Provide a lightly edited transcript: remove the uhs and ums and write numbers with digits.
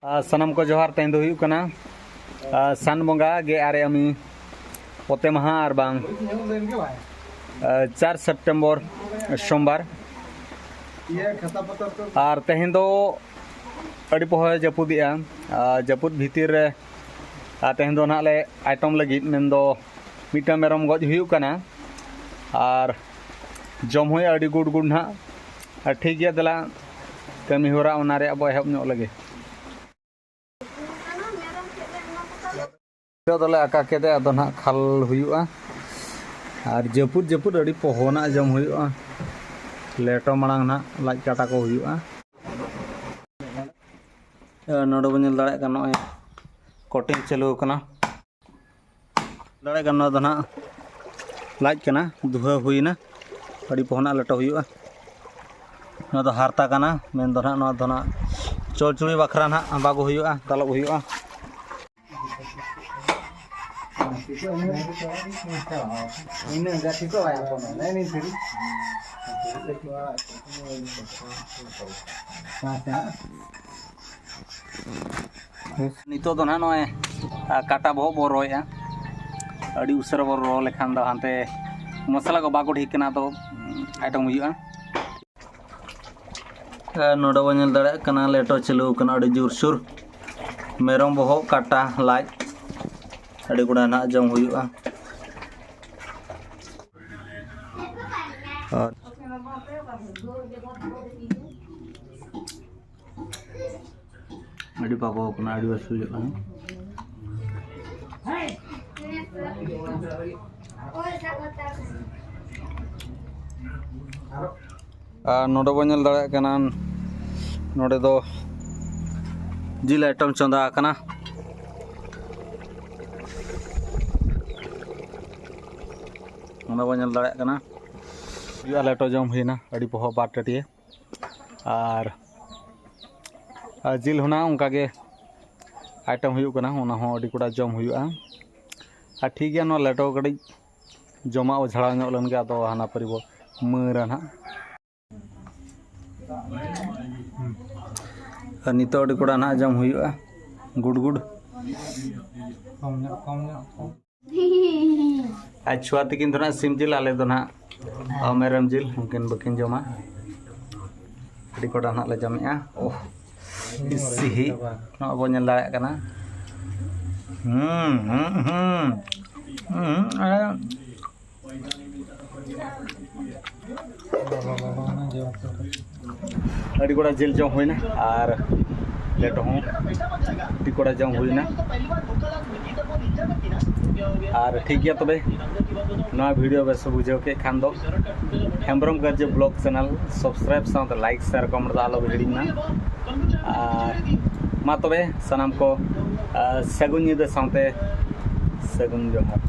सनम को जोहार तें दो हुयु कना सान बंगा गे आरे अमी पोते महा आर बांग 4 सेप्टेम्बर सोमवार और तेहें दो अड़ी पोह जपुदिया जपुद भीतर रे तेहें दो नाले आइटम लगी मेन दो मिटा मेरम गज हुयु कना और जम होय अड़ी गुड गुड ना ठीक गया दला कमी होरा ओना रे अब एहब नो लगे दोले आका केदे अदो ना खाल हुयुआ और जपुद जपुद अड़ी पोहना जम हुयुआ लेटो मांग ना लाज काटा को हुयुआ नोडो बन दाड़े का नय कटिंग चालू कना दाड़े का न दो ना लाज कना दुहा हुइना अड़ी पोहना लेटो हुयुआ न दो हारता कना मेन दो ना न दो ना चोलचुड़ी बखरा ना बागो हुयुआ दालब हुयुआ नितो दो ना नय काटा बहो बो रोया अड़ी उसर बो रो लेखान दो हानते मसला को बागो ठीक ना तो आइटम हुयुआ नोडो बन दाड़े कना लेटो चलू कना अड़ी जोर सुर मेरम बहो काटा लाज अड़ी गुड़ा ना जम हुयुआ अड़ी पाको कना अड़ी वसु जो नोडो बन दाड़े कना नोडे दो जिल आइटम चंदा कना बन दाड़े कना लेटो जम हुईना अड़ी पोह बार टटिए और जिल होना उनका गे आइटम हुयु कना होना हो अड़ी कुड़ा जम हुयुआ और ठीक गया नो लेटो कड़ी जमा झड़ा नो लन के आदो हाना परिबो मरा ना नितो अड़ी कुड़ा ना जम हुयुआ गुड गुड आज छुआ तकिन दो ना सिम जिल आले दो ना मेरम जिल उनकिन बकिन जमा अड़ी कोड़ा ना ले जमेआ ओह इसी नो अब नल दाड़े कना अड़ी कोड़ा जिल जम हुईना और लेटो हूँ अड़ी कोड़ा जम हुईना और ठीक गया तबे ना वीडियो बेस बुझे के खान दो Hembrom Garje blog channel subscribe साथ लाइक शेयर कमेंट आलो हिड़ीना मा तबे सनाम को सगुन निदा साथे सगुन जोहार।